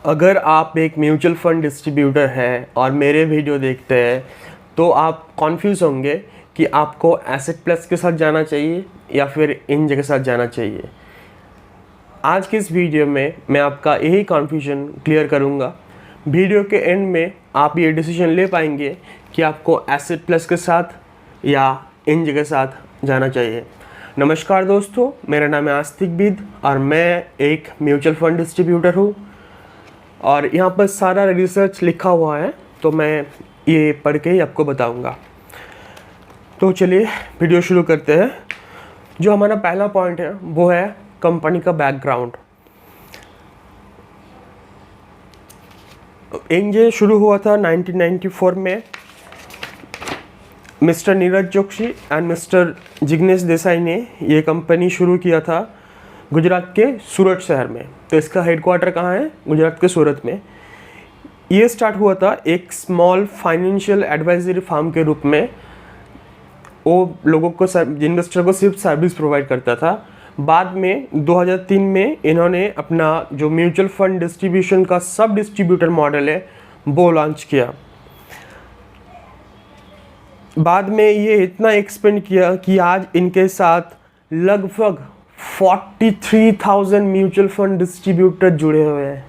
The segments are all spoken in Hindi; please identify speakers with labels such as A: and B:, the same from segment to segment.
A: अगर आप एक म्यूचुअल फंड डिस्ट्रीब्यूटर हैं और मेरे वीडियो देखते हैं तो आप कॉन्फ्यूज़ होंगे कि आपको एसेट प्लस के साथ जाना चाहिए या फिर इंज के साथ जाना चाहिए। आज के इस वीडियो में मैं आपका यही कन्फ्यूजन क्लियर करूंगा। वीडियो के एंड में आप ये डिसीजन ले पाएंगे कि आपको एसेट प्लस के साथ या इंज के साथ जाना चाहिए। नमस्कार दोस्तों, मेरा नाम है आस्तिक बिद और मैं एक म्यूचुअल फंड डिस्ट्रीब्यूटर हूँ और यहाँ पर सारा रिसर्च लिखा हुआ है, तो मैं ये पढ़ के ही आपको बताऊँगा। तो चलिए वीडियो शुरू करते हैं। जो हमारा पहला पॉइंट है वो है कंपनी का बैकग्राउंड। इंजे शुरू हुआ था 1994 में। Mister Neeraj Joshi and mister Jignesh Desai ने ये कंपनी शुरू किया था गुजरात के सूरत शहर में। तो इसका हेडक्वार्टर कहाँ है? गुजरात के सूरत में। ये स्टार्ट हुआ था एक स्मॉल फाइनेंशियल एडवाइजरी फर्म के रूप में। वो लोगों को, इन्वेस्टर को सिर्फ सर्विस प्रोवाइड करता था। बाद में 2003 में इन्होंने अपना जो म्यूचुअल फंड डिस्ट्रीब्यूशन का सब डिस्ट्रीब्यूटर मॉडल है वो लॉन्च किया। बाद में ये इतना एक्सपेंड किया कि आज इनके साथ लगभग 43,000 म्यूचुअल फंड डिस्ट्रीब्यूटर जुड़े हुए हैं।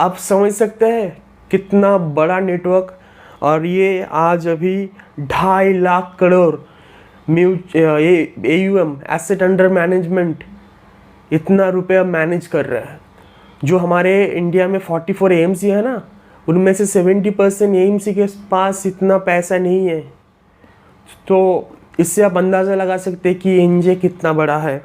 A: आप समझ सकते हैं कितना बड़ा नेटवर्क। और ये आज अभी 2.5 lakh crore AUM asset under management इतना रुपया मैनेज कर रहा है। जो हमारे इंडिया में 44 AMC है ना, उनमें से 70% AMC के पास इतना पैसा नहीं है। तो इससे आप अंदाज़ा लगा सकते हैं कि एनजे कितना बड़ा है।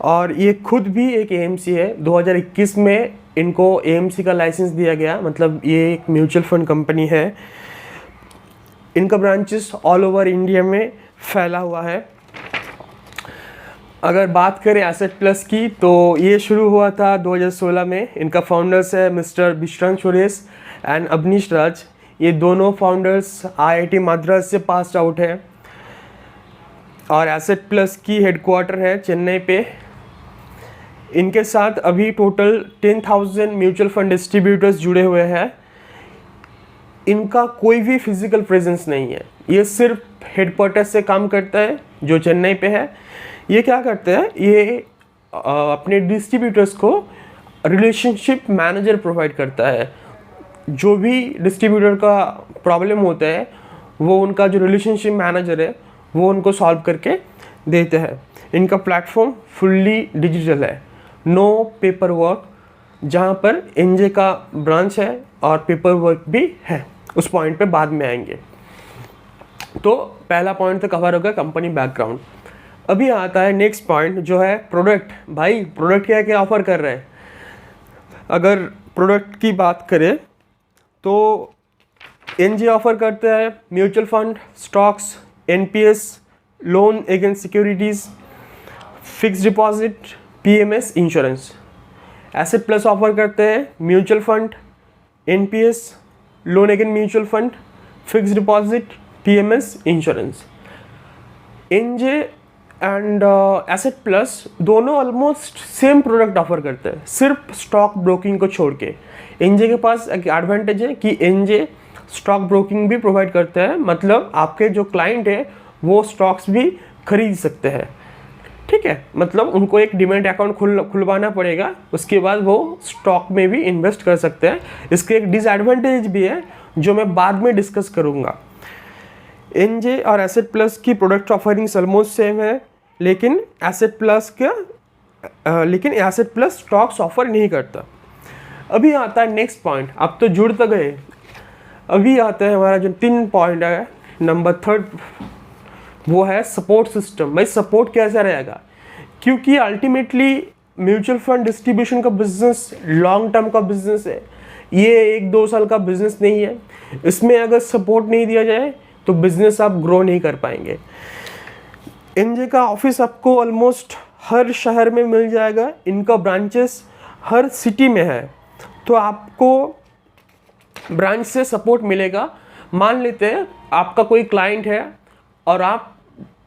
A: और ये खुद भी एक AMC है। 2021 में इनको AMC का लाइसेंस दिया गया, मतलब ये एक म्यूचुअल फंड कंपनी है। इनका ब्रांचेस ऑल ओवर इंडिया में फैला हुआ है। अगर बात करें एसेट प्लस की, तो ये शुरू हुआ था 2016 में। इनका फाउंडर्स है mister Vishrant Suresh and Awanish राज। ये दोनों फाउंडर्स IIT मद्रास से पास आउट है। और एसेट प्लस की हेडक्वार्टर है चेन्नई पे। इनके साथ अभी टोटल 10,000 म्यूचुअल फंड डिस्ट्रीब्यूटर्स जुड़े हुए हैं। इनका कोई भी फिजिकल प्रेजेंस नहीं है। ये सिर्फ हेडक्वार्टर से काम करता है जो चेन्नई पे है। ये क्या करते हैं, ये अपने डिस्ट्रीब्यूटर्स को रिलेशनशिप मैनेजर प्रोवाइड करता है। जो भी डिस्ट्रीब्यूटर का प्रॉब्लम होता है वो उनका जो रिलेशनशिप मैनेजर है वो उनको सॉल्व करके देते हैं। इनका प्लेटफॉर्म फुल्ली डिजिटल है, नो पेपर वर्क। जहाँ पर एनजे का ब्रांच है और पेपर वर्क भी है, उस पॉइंट पे बाद में आएंगे। तो पहला पॉइंट तो कवर हो गया कंपनी बैकग्राउंड। अभी आता है नेक्स्ट पॉइंट जो है प्रोडक्ट। भाई प्रोडक्ट क्या क्या ऑफर कर रहे हैं? अगर प्रोडक्ट की बात करें तो एनजे ऑफर करते हैं mutual fund, stocks, NPS, loan against securities, fix deposit, PMS, insurance. Asset plus offer करते हैं mutual fund, NPS, loan against mutual fund, fix deposit, PMS, insurance. NJ and asset plus दोनों ऑलमोस्ट सेम प्रोडक्ट ऑफर करते हैं, सिर्फ स्टॉक ब्रोकिंग को छोड़ के। एनजे के पास एक एडवांटेज है कि एनजे स्टॉक ब्रोकिंग भी प्रोवाइड करता है, मतलब आपके जो क्लाइंट है वो स्टॉक्स भी खरीद सकते हैं। ठीक है, मतलब उनको एक डीमैट अकाउंट खुलवाना पड़ेगा, उसके बाद वो स्टॉक में भी इन्वेस्ट कर सकते हैं। इसके एक डिसएडवांटेज भी है जो मैं बाद में डिस्कस करूँगा। एनजे और एसेट प्लस की प्रोडक्ट ऑफरिंग्स ऑलमोस्ट सेम है, लेकिन एसेट प्लस स्टॉक्स ऑफर नहीं करता। अभी आता है नेक्स्ट पॉइंट। अब तो जुड़ तो गए। अभी आता है हमारा जो 3 पॉइंट है, नंबर 3 वो है सपोर्ट सिस्टम। भाई सपोर्ट कैसा रहेगा? क्योंकि अल्टीमेटली म्यूचुअल फंड डिस्ट्रीब्यूशन का बिजनेस लॉन्ग टर्म का बिजनेस है। ये 1-2 साल का बिजनेस नहीं है। इसमें अगर सपोर्ट नहीं दिया जाए तो बिजनेस आप ग्रो नहीं कर पाएंगे। एनजे का ऑफिस आपको ऑलमोस्ट हर शहर में मिल जाएगा। इनका ब्रांचेस हर सिटी में है, तो आपको ब्रांच से सपोर्ट मिलेगा। मान लेते हैं आपका कोई क्लाइंट है और आप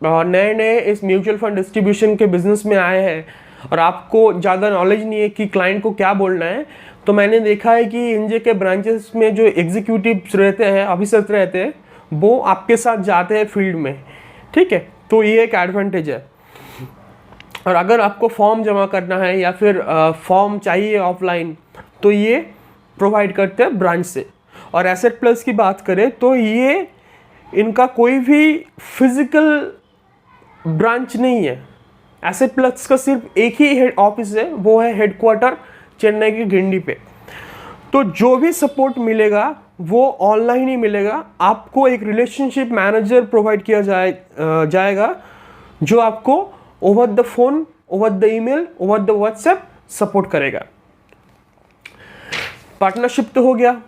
A: नए नए इस म्यूचुअल फंड डिस्ट्रीब्यूशन के बिजनेस में आए हैं और आपको ज़्यादा नॉलेज नहीं है कि क्लाइंट को क्या बोलना है, तो मैंने देखा है कि एनजे के ब्रांचेस में जो एग्जीक्यूटिव्स रहते हैं, ऑफिसर्स रहते हैं, वो आपके साथ जाते हैं फील्ड में, ठीक है। तो ये एक एडवांटेज है। और अगर आपको फॉर्म जमा करना है या फिर फॉर्म चाहिए ऑफलाइन, तो ये प्रोवाइड करते हैं ब्रांच से। और एसेट प्लस की बात करें तो ये इनका कोई भी फिजिकल ब्रांच नहीं है। एसेट प्लस का सिर्फ एक ही हेड ऑफिस है, वो है हेडक्वार्टर चेन्नई के गिंडी पे। तो जो भी सपोर्ट मिलेगा वो ऑनलाइन ही मिलेगा। आपको एक रिलेशनशिप मैनेजर प्रोवाइड किया जाएगा जो आपको over the phone, over the email, over the WhatsApp support करेगा। पार्टनरशिप तो हो गया।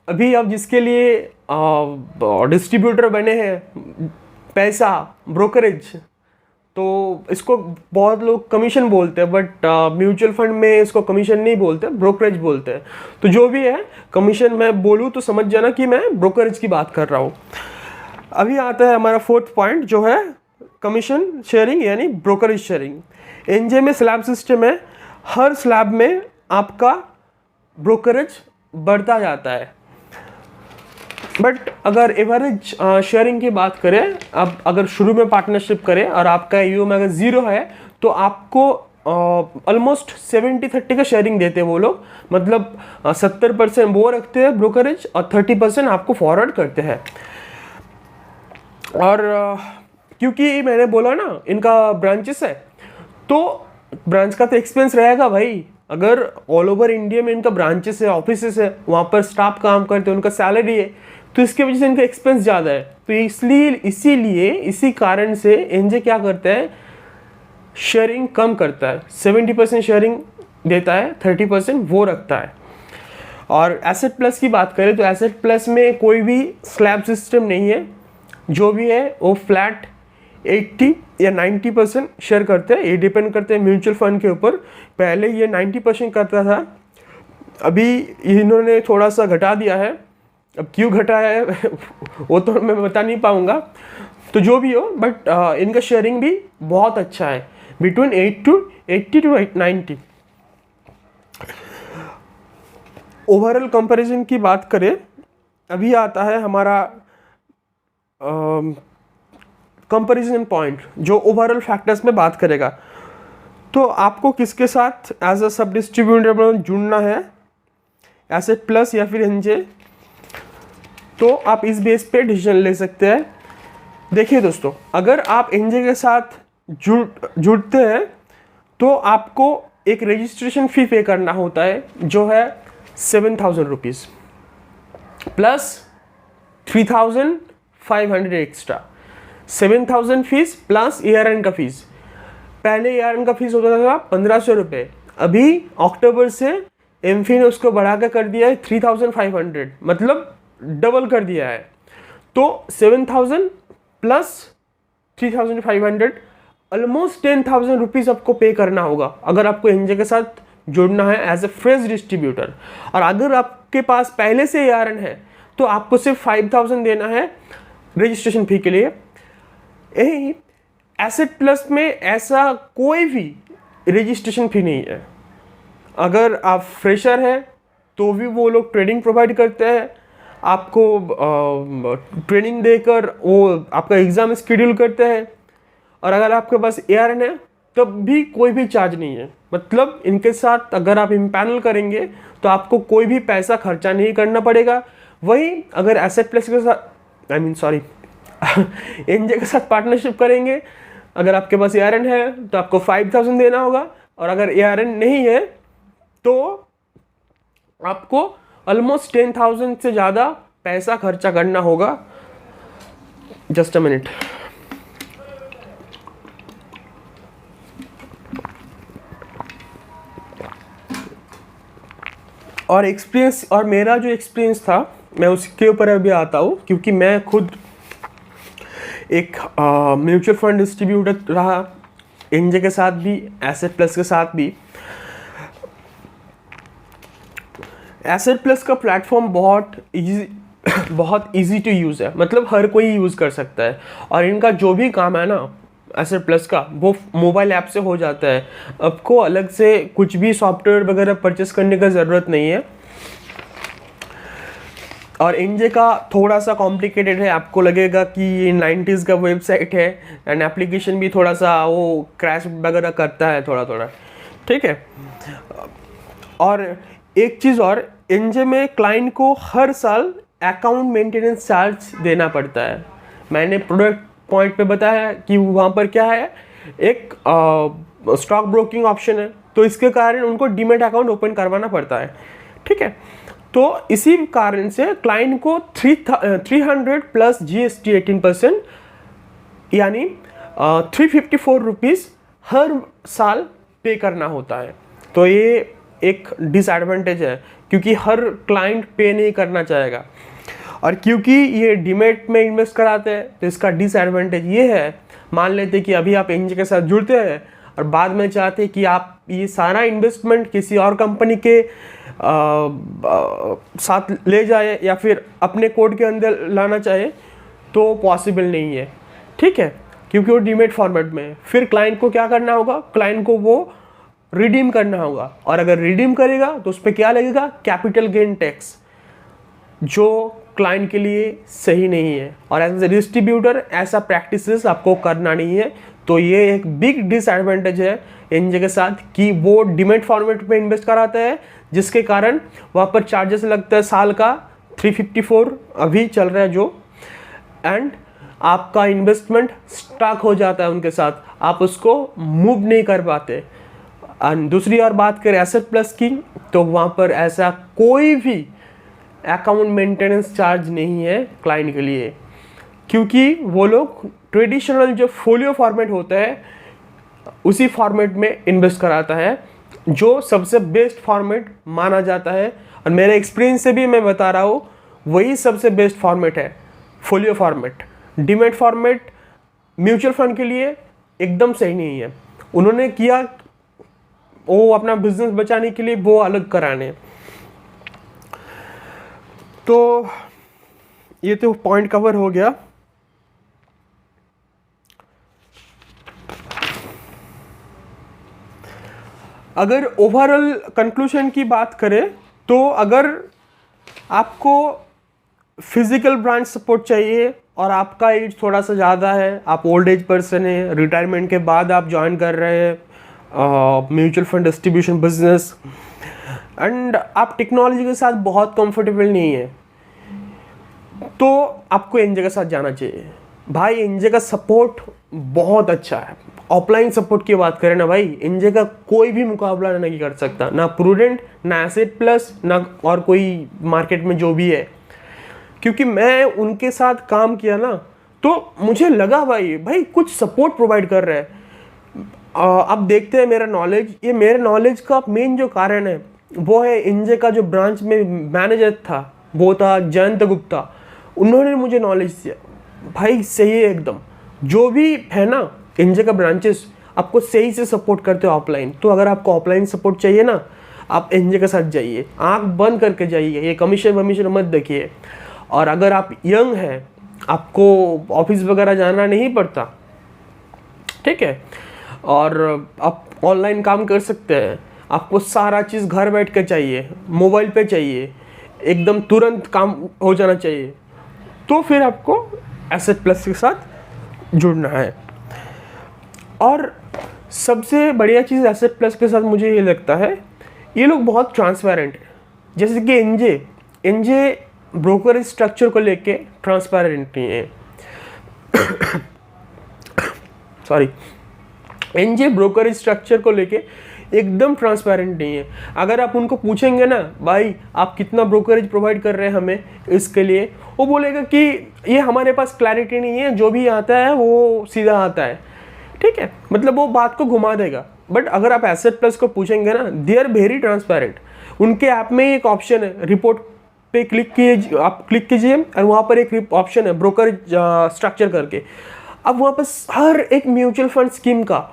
A: अभी अब जिसके लिए डिस्ट्रीब्यूटर बने हैं, पैसा, ब्रोकरेज, तो इसको बहुत लोग कमीशन बोलते हैं, बट म्यूचुअल फंड में इसको कमीशन नहीं बोलते, ब्रोकरेज बोलते हैं। तो जो भी है, कमीशन मैं बोलूँ तो समझ जाना कि मैं ब्रोकरेज की बात कर रहा हूँ। अभी आता है हमारा फोर्थ पॉइंट, जो है कमीशन शेयरिंग यानी ब्रोकरेज शेयरिंग। एनजे में स्लैब सिस्टम है, हर स्लैब में आपका ब्रोकरेज बढ़ता जाता है। बट अगर एवरेज शेयरिंग की बात करें, अब अगर शुरू में पार्टनरशिप करें और आपका यूएम अगर 0 है, तो आपको ऑलमोस्ट 70-30 का शेयरिंग देते हैं वो लोग। मतलब 70% वो रखते हैं ब्रोकरेज और 30% आपको फॉरवर्ड करते हैं। और क्योंकि मैंने बोला ना इनका ब्रांचेस है, तो ब्रांच का तो एक्सपेंस रहेगा भाई। अगर ऑल ओवर इंडिया में इनका ब्रांचेस है, ऑफिसेस है, वहाँ पर स्टाफ काम करते हैं, उनका सैलरी है, तो इसके वजह से इनका एक्सपेंस ज़्यादा है। तो इसीलिए इसी कारण से एनजे क्या करता है, शेयरिंग कम करता है। 70% शेयरिंग देता है, 30% वो रखता है। और एसेट प्लस की बात करें तो एसेट प्लस में कोई भी स्लैब सिस्टम नहीं है। जो भी है वो फ्लैट 80 या 90% शेयर करते हैं। ये डिपेंड करते हैं म्यूचुअल फंड के ऊपर। पहले ये 90% करता था, अभी इन्होंने थोड़ा सा घटा दिया है। अब क्यों घटाया है वो तो मैं बता नहीं पाऊँगा। तो जो भी हो, बट इनका शेयरिंग भी बहुत अच्छा है, बिटवीन 80 to 90। ओवरऑल कंपैरिजन की बात करें, अभी आता है हमारा कंपैरिजन पॉइंट, जो ओवरऑल फैक्टर्स में बात करेगा। तो आपको किसके साथ एज अ सब डिस्ट्रीब्यूटर जुड़ना है, एसेट प्लस या फिर एनजे, तो आप इस बेस पे डिसीजन ले सकते हैं। देखिए दोस्तों, अगर आप एनजे के साथ जुड़ते हैं तो आपको एक रजिस्ट्रेशन फ़ी पे करना होता है, जो है 7,000 rupees plus 3,500 extra. 7,000 fees plus ARN का फीस। पहले ARN का फीस होता था 1,500 रुपये, अभी अक्टूबर से एमफी ने उसको बढ़ा कर दिया है 3,500, मतलब डबल कर दिया है। तो 7,000 प्लस 3,500, ऑलमोस्ट 10,000 रुपीज़ आपको पे करना होगा अगर आपको एनजे के साथ जुड़ना है एज ए फ्रेश डिस्ट्रीब्यूटर। और अगर आपके पास पहले से ARN है तो आपको सिर्फ 5,000 देना है रजिस्ट्रेशन फ़ी के लिए। यही एसेट प्लस में ऐसा कोई भी रजिस्ट्रेशन फ़ी नहीं है। अगर आप फ्रेशर हैं तो भी वो लोग ट्रेनिंग प्रोवाइड करते हैं, आपको ट्रेनिंग देकर वो आपका एग्ज़ाम शेड्यूल करते हैं। और अगर आपके पास ARN है तब भी कोई भी चार्ज नहीं है। मतलब इनके साथ अगर आप इम्पैनल करेंगे तो आपको कोई भी पैसा खर्चा नहीं करना पड़ेगा। वही अगर एसेट प्लस के साथ एनजे के साथ पार्टनरशिप करेंगे, अगर आपके पास ARN है तो आपको 5,000 देना होगा, और अगर ARN नहीं है तो आपको ऑलमोस्ट 10,000 से ज़्यादा पैसा खर्चा करना होगा। Just a minute. और एक्सपीरियंस, और मेरा जो एक्सपीरियंस था मैं उसके ऊपर अभी आता हूँ, क्योंकि मैं खुद एक म्यूचुअल फंड डिस्ट्रीब्यूटर रहा, एनजे के साथ भी, एसेट प्लस के साथ भी। एसेट प्लस का प्लेटफॉर्म बहुत इजी टू यूज़ है, मतलब हर कोई यूज़ कर सकता है। और इनका जो भी काम है ना, एसेट प्लस का वो मोबाइल ऐप से हो जाता है। आपको अलग से कुछ भी सॉफ्टवेयर वगैरह परचेस करने का ज़रूरत नहीं है। और एनजे का थोड़ा सा कॉम्प्लिकेटेड है, आपको लगेगा कि ये 90s का वेबसाइट है एंड एप्लीकेशन भी थोड़ा सा वो क्रैश वगैरह करता है थोड़ा थोड़ा, ठीक है। और एक चीज़ और, एनजे में क्लाइंट को हर साल अकाउंट मेंटेनेंस चार्ज देना पड़ता है। मैंने प्रोडक्ट पॉइंट पे बताया कि वहाँ पर क्या है, एक स्टॉक ब्रोकिंग ऑप्शन है, तो इसके कारण उनको डीमैट अकाउंट ओपन करवाना पड़ता है, ठीक है। तो इसी कारण से क्लाइंट को 300 प्लस GST 18% यानी 354 रुपीज़ हर साल पे करना होता है। तो ये एक डिसएडवांटेज है, क्योंकि हर क्लाइंट पे नहीं करना चाहेगा। और क्योंकि ये डीमैट में इन्वेस्ट कराते हैं तो इसका डिसएडवांटेज ये है, मान लेते कि अभी आप एनजे के साथ जुड़ते हैं और बाद में चाहते हैं कि आप ये सारा इन्वेस्टमेंट किसी और कंपनी के साथ ले जाए या फिर अपने कोड के अंदर लाना चाहे, तो पॉसिबल नहीं है, ठीक है, क्योंकि वो डीमैट फॉर्मेट में है। फिर क्लाइंट को क्या करना होगा, क्लाइंट को वो रिडीम करना होगा, और अगर रिडीम करेगा तो उस पर क्या लगेगा, कैपिटल गेन टैक्स, जो क्लाइंट के लिए सही नहीं है। और एज ए डिस्ट्रीब्यूटर ऐसा प्रैक्टिसेस आपको करना नहीं है। तो ये एक बिग डिसएडवांटेज है एनजे के साथ कि वो डीमैट फॉर्मेट पे इन्वेस्ट कराता है, जिसके कारण वहाँ पर चार्जेस लगता है साल का 354 अभी चल रहा है जो, एंड आपका इन्वेस्टमेंट स्टक हो जाता है उनके साथ, आप उसको मूव नहीं कर पाते। एंड दूसरी और बात करें एसेट प्लस की, तो वहाँ पर ऐसा कोई भी अकाउंट मेंटेनेंस चार्ज नहीं है क्लाइंट के लिए, क्योंकि वो लोग ट्रेडिशनल जो फोलियो फॉर्मेट होता है उसी फॉर्मेट में इन्वेस्ट कराता है, जो सबसे बेस्ट फॉर्मेट माना जाता है। और मेरे एक्सपीरियंस से भी मैं बता रहा हूँ, वही सबसे बेस्ट फॉर्मेट है, folio format. Demat format mutual fund के लिए एकदम सही नहीं है। उन्होंने किया वो अपना बिजनेस बचाने के लिए वो अलग कराने। तो ये तो पॉइंट कवर हो गया। अगर ओवरऑल कंक्लूजन की बात करें तो अगर आपको फिजिकल ब्रांच सपोर्ट चाहिए और आपका एज थोड़ा सा ज़्यादा है, आप ओल्ड एज पर्सन है, रिटायरमेंट के बाद आप ज्वाइन कर रहे हैं mutual fund distribution business, and आप टेक्नोलॉजी के साथ बहुत कंफर्टेबल नहीं है, तो आपको एनजे के साथ जाना चाहिए। भाई एनजे का सपोर्ट बहुत अच्छा है। ऑफलाइन सपोर्ट की बात करें ना भाई, एनजे का कोई भी मुकाबला नहीं कर सकता, ना प्रूडेंट, ना एसेट प्लस, ना और कोई मार्केट में जो भी है। क्योंकि मैं उनके साथ काम किया ना, तो मुझे लगा भाई कुछ सपोर्ट प्रोवाइड कर रहा है। अब देखते हैं मेरा नॉलेज, ये मेरे नॉलेज का मेन जो कारण है वो है एनजे का जो ब्रांच में मैनेजर था वो था जयंत गुप्ता। उन्होंने मुझे नॉलेज दिया भाई, सही है एकदम। जो भी है ना एनजे का ब्रांचेस आपको सही से सपोर्ट करते हो ऑफलाइन। तो अगर आपको ऑफलाइन सपोर्ट चाहिए ना, आप एनजे के साथ जाइए, आंख बंद करके जाइए, ये कमीशन वमीशन मत देखिए। और अगर आप यंग हैं, आपको ऑफिस वगैरह जाना नहीं पड़ता, ठीक है, और आप ऑनलाइन काम कर सकते हैं, आपको सारा चीज़ घर बैठ के चाहिए, मोबाइल पे चाहिए, एकदम तुरंत काम हो जाना चाहिए, तो फिर आपको एसेट प्लस के साथ जुड़ना है। और सबसे बढ़िया चीज़ एसेट प्लस के साथ मुझे ये लगता है, ये लोग बहुत ट्रांसपेरेंट है। जैसे कि एनजे ब्रोकरेज स्ट्रक्चर को लेके ट्रांसपेरेंट नहीं है सॉरी, एनजे ब्रोकरेज स्ट्रक्चर को लेके एकदम ट्रांसपेरेंट नहीं है। अगर आप उनको पूछेंगे ना भाई आप कितना ब्रोकरेज प्रोवाइड कर रहे हैं हमें इसके लिए, वो बोलेगा कि ये हमारे पास क्लैरिटी नहीं है, जो भी आता है वो सीधा आता है, ठीक है, मतलब वो बात को घुमा देगा। बट अगर आप एसेट प्लस को पूछेंगे ना, दे आर वेरी ट्रांसपेरेंट। उनके ऐप में एक ऑप्शन है, रिपोर्ट पे क्लिक कीजिए, आप क्लिक कीजिए और वहाँ पर एक ऑप्शन है ब्रोकरेज स्ट्रक्चर करके। अब वहाँ पर हर एक म्यूचुअल फंड स्कीम का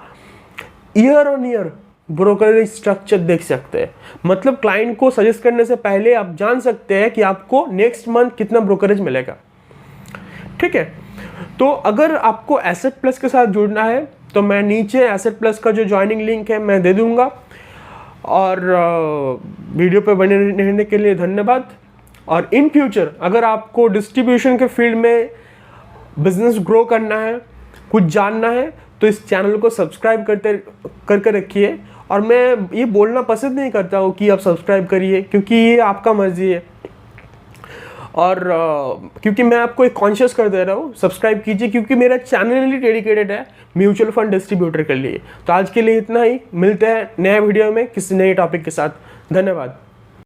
A: year on year brokerage structure देख सकते हैं। मतलब क्लाइंट को सजेस्ट करने से पहले आप जान सकते हैं कि आपको नेक्स्ट मंथ कितना ब्रोकरेज मिलेगा, ठीक है। तो अगर आपको एसेट प्लस के साथ जुड़ना है तो मैं नीचे एसेट प्लस का जो ज्वाइनिंग लिंक है मैं दे दूंगा। और वीडियो पे बने रहने के लिए धन्यवाद। और इन फ्यूचर अगर आपको डिस्ट्रीब्यूशन के फील्ड में बिजनेस ग्रो करना है, कुछ जानना है, तो इस चैनल को सब्सक्राइब करके रखिए। और मैं ये बोलना पसंद नहीं करता हूँ कि आप सब्सक्राइब करिए, क्योंकि ये आपका मर्जी है। और क्योंकि मैं आपको एक कॉन्शियस कर दे रहा हूँ, सब्सक्राइब कीजिए, क्योंकि मेरा चैनल ही डेडिकेटेड है म्यूचुअल फंड डिस्ट्रीब्यूटर के लिए। तो आज के लिए इतना ही, मिलते हैं नए वीडियो में किसी नए टॉपिक के साथ। धन्यवाद।